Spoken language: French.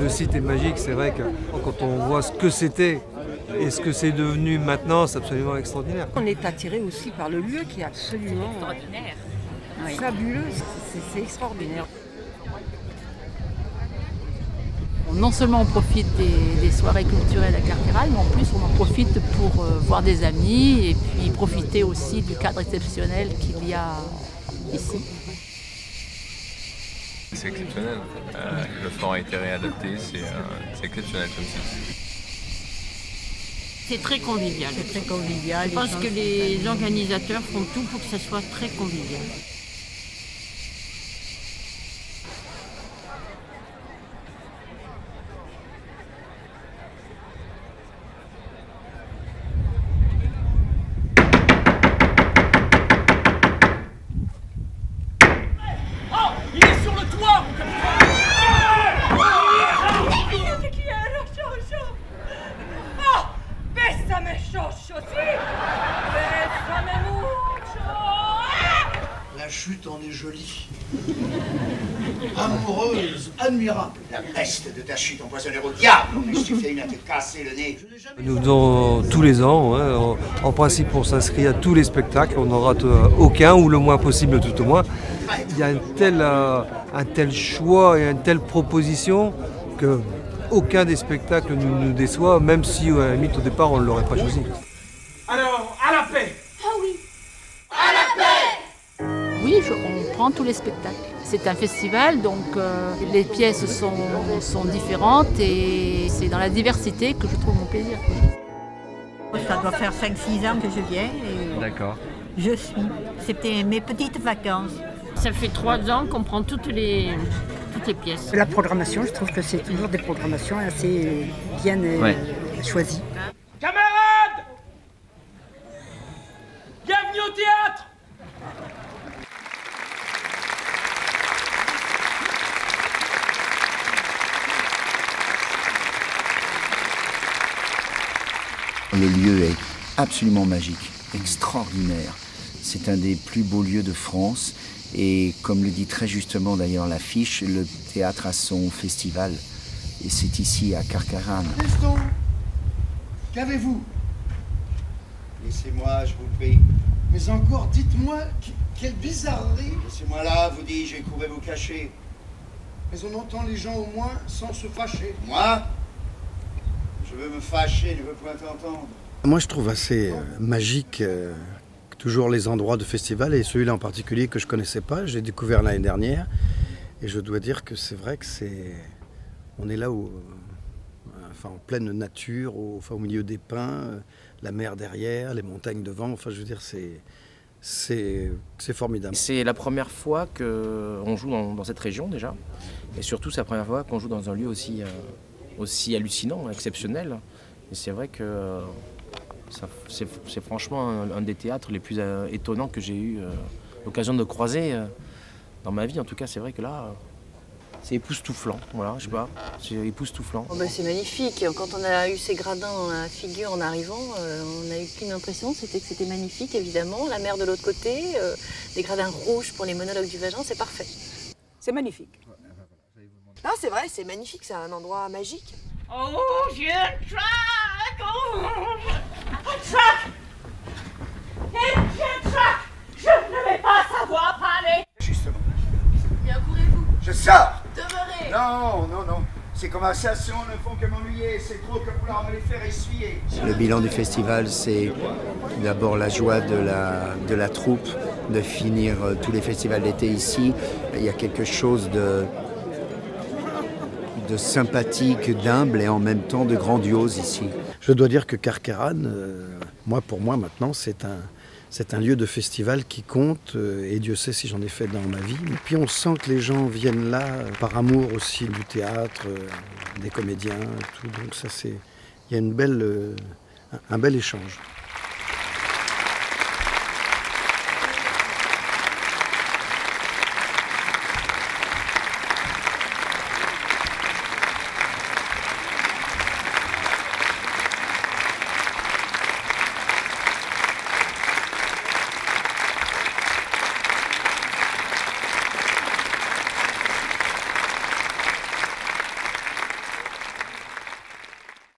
Le site est magique, c'est vrai que quand on voit ce que c'était et ce que c'est devenu maintenant, c'est absolument extraordinaire. On est attiré aussi par le lieu qui est absolument fabuleux, c'est extraordinaire. Non seulement on profite des soirées culturelles à Carqueiranne, mais en plus on en profite pour voir des amis et puis profiter aussi du cadre exceptionnel qu'il y a ici. C'est exceptionnel. Le fort a été réadapté, c'est exceptionnel comme site. C'est très convivial. C'est très convivial. Je pense que les organisateurs font tout pour que ça soit très convivial. Il est sur le toit, mon capitaine! Ah! Bésame chocho, si! Bésame mucho! La chute en est jolie. Amoureuse, admirable. La peste de ta chute empoisonnerait au diable! Mais je t'ai fait une à te casser le nez. Nous faisons tous les ans, hein, en principe on s'inscrit à tous les spectacles, on n'en rate aucun ou le moins possible tout au moins. Il y a un tel choix et une telle proposition que aucun des spectacles ne nous déçoit, même si à la limite au départ on ne l'aurait pas choisi. Alors, à la paix! Ah oui! Oui, on prend tous les spectacles. C'est un festival, donc les pièces sont différentes et c'est dans la diversité que je trouve mon plaisir. Ça doit faire 5-6 ans que je viens et D'accord. je suis. C'était mes petites vacances. Ça fait 3 ans qu'on prend toutes les pièces. La programmation, je trouve que c'est toujours des programmations assez bien choisies. Camarades! Bienvenue au théâtre! Le lieu est absolument magique, extraordinaire. C'est un des plus beaux lieux de France. Et comme le dit très justement d'ailleurs l'affiche, le théâtre a son festival. Et c'est ici à Carqueiranne. Gaston, qu'avez-vous? Laissez-moi, je vous prie. Mais encore, dites-moi, quelle bizarrerie. Laissez-moi là, vous dis, j'ai couru vous cacher. Mais on entend les gens au moins sans se fâcher. Moi? Je veux me fâcher, je veux point t'entendre. Moi, je trouve assez magique toujours les endroits de festival et celui-là en particulier que je connaissais pas. J'ai découvert l'année dernière et je dois dire que c'est vrai que on est là en pleine nature, au milieu des pins, la mer derrière, les montagnes devant. Enfin, je veux dire, c'est formidable. C'est la première fois qu'on joue dans cette région déjà, et surtout c'est la première fois qu'on joue dans un lieu aussi hallucinant, exceptionnel. Et c'est vrai que c'est franchement un des théâtres les plus étonnants que j'ai eu l'occasion de croiser dans ma vie. En tout cas, c'est vrai que là, c'est époustouflant. Voilà, je sais pas, c'est époustouflant. Oh ben c'est magnifique. Quand on a eu ces gradins dans la figure en arrivant, on a eu qu'une impression, c'était que c'était magnifique, évidemment. La mer de l'autre côté, des gradins rouges pour les monologues du vagin, c'est parfait. C'est magnifique. Non, c'est vrai, c'est magnifique, c'est un endroit magique. Oh, je traque! Oh, je traque! Et je traque! Je ne vais pas savoir parler! Justement. Bien, courez-vous. Je sors! Demeurez! Non, non, non. Ces conversations ne font que m'ennuyer. C'est trop que vouloir me les faire essuyer. Le bilan du festival, c'est d'abord la joie de la troupe de finir tous les festivals d'été ici. Il y a quelque chose de sympathique, d'humble et en même temps de grandiose ici. Je dois dire que Carqueiranne, pour moi maintenant, c'est un lieu de festival qui compte et Dieu sait si j'en ai fait dans ma vie. Et puis on sent que les gens viennent là par amour aussi du théâtre, des comédiens, tout. Donc ça il y a un bel échange.